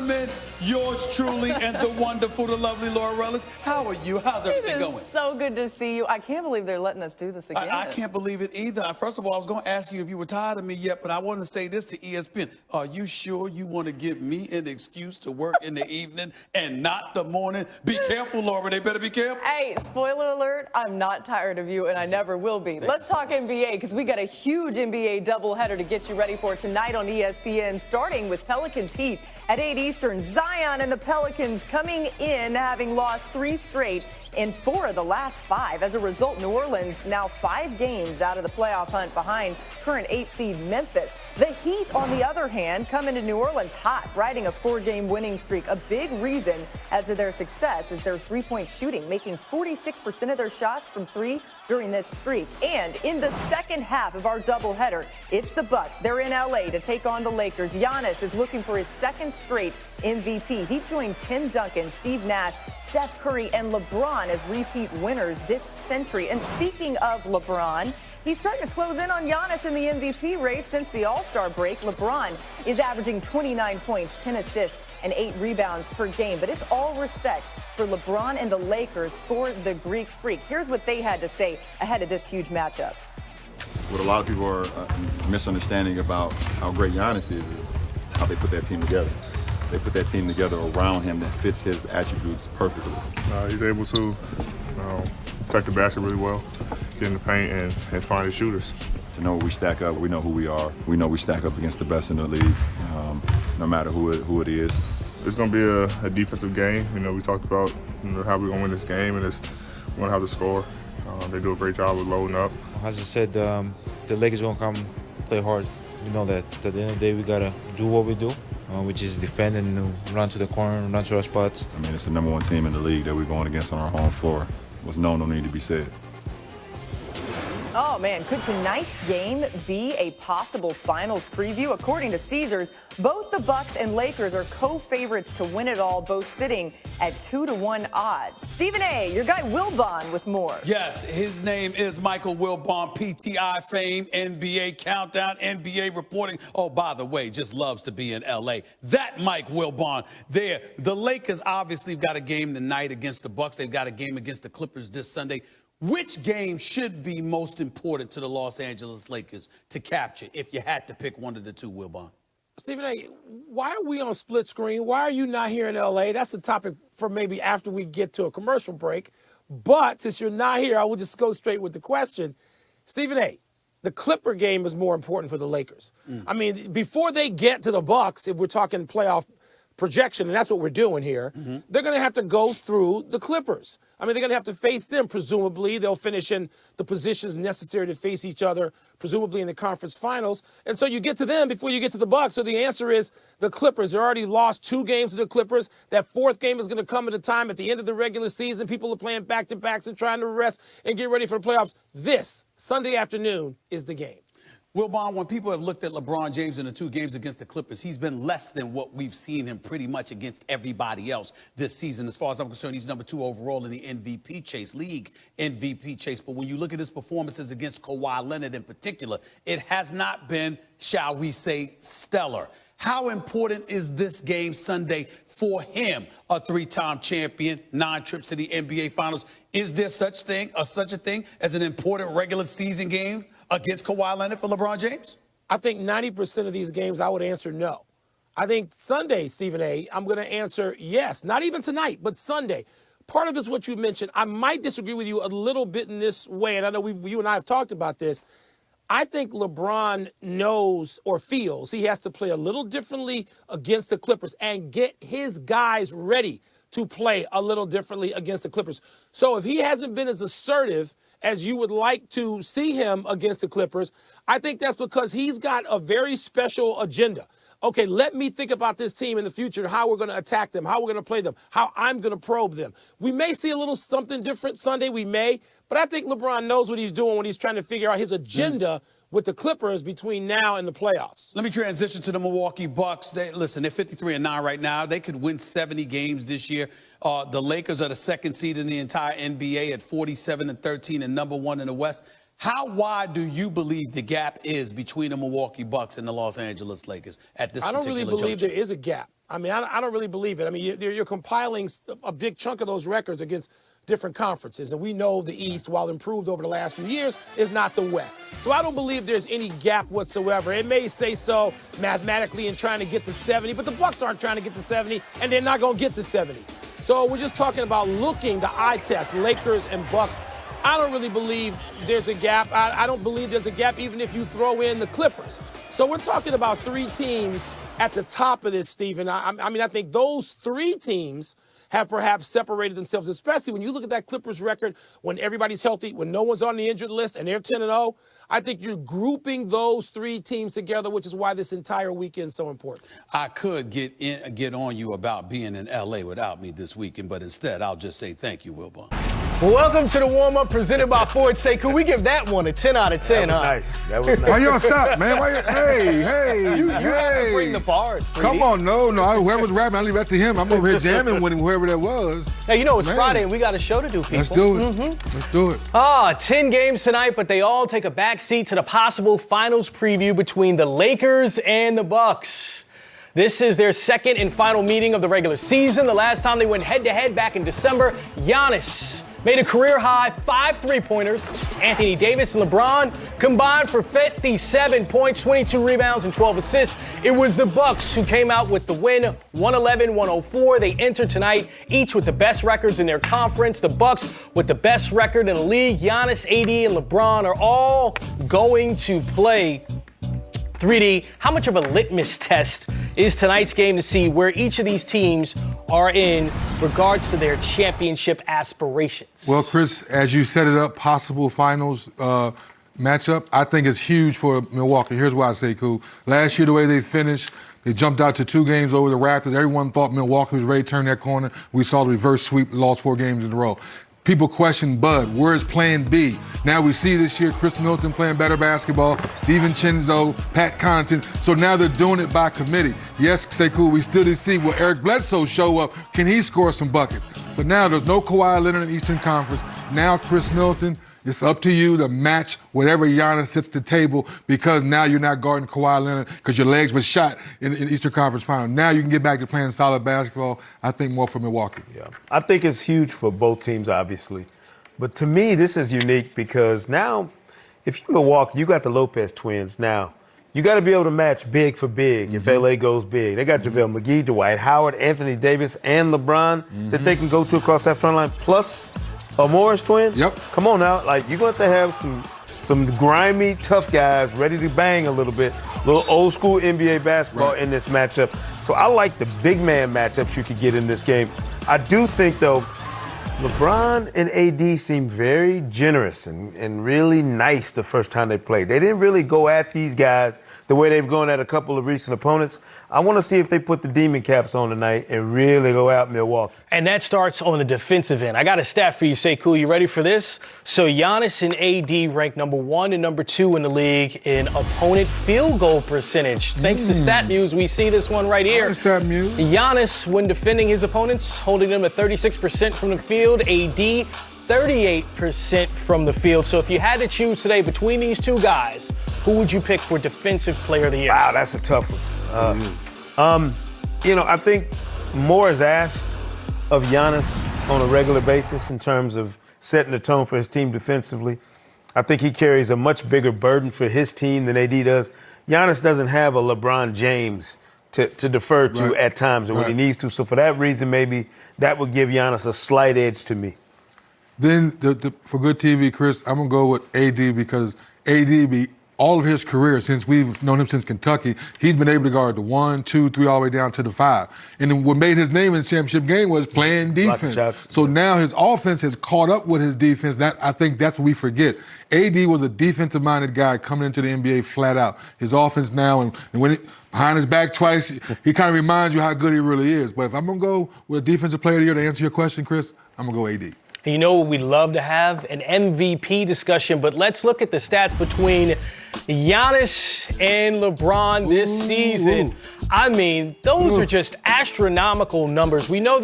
gentlemen, yours truly and the wonderful, the lovely Laura Rellis. How are you? How's everything going? So good to see you. I can't believe they're letting us do this again. I can't believe it either. First of all, I was going to ask you if you were tired of me yet, but I wanted to say this to ESPN. Are you sure you want to give me an excuse to work in the evening and not the morning? Be careful, Laura. They better be careful. Hey, spoiler alert, I'm not tired of you, and I never will be. Let's talk NBA, because we got a huge NBA doubleheader to get you ready for tonight on ESPN, starting with Pelicans Heat at 8 Eastern. Zion and the Pelicans coming in having lost 3 straight in 4 of the last 5. As a result, New Orleans now 5 games out of the playoff hunt behind current 8 seed Memphis. The Heat, on the other hand, come into New Orleans hot, riding a 4-game winning streak. A big reason as to their success is their three-point shooting, making 46% of their shots from 3 during this streak. And in the second half of our doubleheader, it's the Bucks. They're in LA to take on the Lakers. Giannis is looking for his 2nd straight MVP. He joined Tim Duncan, Steve Nash, Steph Curry, and LeBron as repeat winners this century. And speaking of LeBron, he's starting to close in on Giannis in the MVP race since the All-Star break. LeBron is averaging 29 points, 10 assists, and 8 rebounds per game. But it's all respect for LeBron and the Lakers for the Greek Freak. Here's what they had to say ahead of this huge matchup. What a lot of people are misunderstanding about how great Giannis is how they put that team together. They put that team together around him that fits his attributes perfectly. He's able to protect the basket really well, get in the paint, and find his shooters. To know where we stack up, we know who we are. We know we stack up against the best in the league, no matter who it is. It's going to be a defensive game. We talked about how we're going to win this game, and it's going to have to score. They do a great job of loading up. As I said, the Lakers are going to come play hard. We know that at the end of the day, we got to do what we do, which is defend and run to the corner, run to our spots. I mean, it's the #1 team in the league that we're going against on our home floor. What's known don't need to be said. Oh, man, could tonight's game be a possible finals preview? According to Caesars, both the Bucks and Lakers are co-favorites to win it all, both sitting at 2-to-1 odds. Stephen A., your guy Wilbon with more. Yes, his name is Michael Wilbon, PTI fame, NBA countdown, NBA reporting. Oh, by the way, just loves to be in L.A. That Mike Wilbon there. The Lakers obviously got a game tonight against the Bucks. They've got a game against the Clippers this Sunday. Which game should be most important to the Los Angeles Lakers to capture if you had to pick one of the two, Wilbon? Stephen A., why are we on split screen? Why are you not here in L.A.? That's the topic for maybe after we get to a commercial break. But since you're not here, I will just go straight with the question. Stephen A., the Clipper game is more important for the Lakers. I mean, before they get to the Bucks, if we're talking playoff projection, and that's what we're doing here, they're going to have to go through the Clippers. I mean, they're going to have to face them, presumably. They'll finish in the positions necessary to face each other, presumably in the conference finals. And so you get to them before you get to the Bucks. So the answer is the Clippers. They already lost 2 games to the Clippers. That 4th game is going to come at a time at the end of the regular season. People are playing back-to-backs and trying to rest and get ready for the playoffs. This Sunday afternoon is the game. Wilbon, when people have looked at LeBron James in the 2 games against the Clippers, he's been less than what we've seen him pretty much against everybody else this season. As far as I'm concerned, he's #2 overall in the MVP chase, league MVP chase. But when you look at his performances against Kawhi Leonard in particular, it has not been, shall we say, stellar. How important is this game Sunday for him, a 3-time champion, 9 trips to the NBA Finals? Is there such a thing as an important regular season game against Kawhi Leonard for LeBron James? I think 90% of these games I would answer no. I think Sunday, Stephen A., I'm going to answer yes. Not even tonight, but Sunday. Part of it is what you mentioned. I might disagree with you a little bit in this way, and I know you and I have talked about this. I think LeBron knows or feels he has to play a little differently against the Clippers and get his guys ready to play a little differently against the Clippers. So if he hasn't been as assertive as you would like to see him against the Clippers, I think that's because he's got a very special agenda. Okay, let me think about this team in the future, how we're going to attack them, how we're going to play them, how I'm going to probe them. We may see a little something different Sunday, we may, but I think LeBron knows what he's doing when he's trying to figure out his agenda with the Clippers between now and the playoffs. Let me transition to the Milwaukee Bucks. They're 53-9 right now. They could win 70 games this year. The Lakers are the 2nd seed in the entire NBA at 47-13 and #1 in the West. How wide do you believe the gap is between the Milwaukee Bucks and the Los Angeles Lakers at this particular juncture? I don't really believe there is a gap. I mean, I don't really believe it. I mean, you're compiling a big chunk of those records against different conferences. And we know the East, while improved over the last few years, is not the West. So I don't believe there's any gap whatsoever. It may say so mathematically in trying to get to 70, but the Bucks aren't trying to get to 70, and they're not going to get to 70. So we're just talking about looking, the eye test, Lakers and Bucks. I don't really believe there's a gap. I don't believe there's a gap even if you throw in the Clippers. So we're talking about 3 teams at the top of this, Stephen. I mean, I think those 3 teams have perhaps separated themselves, especially when you look at that Clippers record when everybody's healthy, when no one's on the injured list, and they're 10-0. I think you're grouping those 3 teams together, which is why this entire weekend is so important. I could get on you about being in L.A. without me this weekend, but instead I'll just say thank you, Wilbon. Welcome to the warm-up presented by Ford Sekou. We give that one a 10 out of 10, huh? Nice. That was nice. Why y'all stop, man? Hey. You have to bring the bars, 3D. Come on, no. Whoever's rapping, I leave that to him. I'm over here jamming with him, whoever that was. Hey, you know it's Man. Friday and we got a show to do, people. Let's do it. Let's do it. 10 games tonight, but they all take a back seat to the possible finals preview between the Lakers and the Bucks. This is their second and final meeting of the regular season. The last time they went head-to-head back in December, Giannis made a career-high 5 three-pointers. Anthony Davis and LeBron combined for 57 points, 22 rebounds, and 12 assists. It was the Bucks who came out with the win, 111-104. They enter tonight, each with the best records in their conference. The Bucks with the best record in the league. Giannis, AD, and LeBron are all going to play. 3D, how much of a litmus test is tonight's game to see where each of these teams are in regards to their championship aspirations? Well, Chris, as you set it up, possible finals matchup, I think it's huge for Milwaukee. Here's why I say cool. Last year, the way they finished, they jumped out to 2 games over the Raptors. Everyone thought Milwaukee was ready to turn that corner. We saw the reverse sweep, lost 4 games in a row. People question Bud. Where's plan B? Now we see this year Chris Milton playing better basketball, DiVincenzo, Pat Connaughton. So now they're doing it by committee. Yes, Sekou, we still didn't see will Eric Bledsoe show up. Can he score some buckets? But now there's no Kawhi Leonard in the Eastern Conference. Now Chris Milton, it's up to you to match whatever Giannis sits to the table because now you're not guarding Kawhi Leonard because your legs were shot in the Eastern Conference Final. Now you can get back to playing solid basketball. I think more for Milwaukee. Yeah, I think it's huge for both teams, obviously. But to me, this is unique because now, if you're Milwaukee, you got the Lopez twins. Now, you got to be able to match big for big if LA goes big. They got JaVale McGee, Dwight Howard, Anthony Davis, and LeBron that they can go to across that front line, plus a Morris twin? Yep. Come on now. Like, you're going to have some grimy, tough guys ready to bang a little bit. Little old school NBA basketball in this matchup. So I like the big man matchups you could get in this game. I do think, though, LeBron and AD seem very generous and really nice the first time they played. They didn't really go at these guys the way they've gone at a couple of recent opponents. I want to see if they put the demon caps on tonight and really go out Milwaukee. And that starts on the defensive end. I got a stat for you, Sekou. You ready for this? So Giannis and AD rank number 1 and number 2 in the league in opponent field goal percentage. Thanks to StatMuse, we see this one right here. StatMuse. Giannis, when defending his opponents, holding them at 36% from the field. AD, 38% from the field. So if you had to choose today between these 2 guys, who would you pick for Defensive Player of the Year? Wow, that's a tough one. I think more is asked of Giannis on a regular basis in terms of setting the tone for his team defensively. I think he carries a much bigger burden for his team than AD does. Giannis doesn't have a LeBron James to defer to at times or when he needs to. So for that reason, maybe that would give Giannis a slight edge to me. Then for good TV, Chris, I'm going to go with AD because AD all of his career, since we've known him since Kentucky, he's been able to guard the 1, 2, 3, all the way down to the 5. And then what made his name in the championship game was playing defense. So now his offense has caught up with his defense. I think that's what we forget. AD was a defensive-minded guy coming into the NBA flat out. His offense now, and when behind his back twice, he kind of reminds you how good he really is. But if I'm going to go with a defensive player of the year to answer your question, Chris, I'm going to go AD. You know what we'd love to have? An MVP discussion, but let's look at the stats between Giannis and LeBron this season. I mean, those are just astronomical numbers. We know that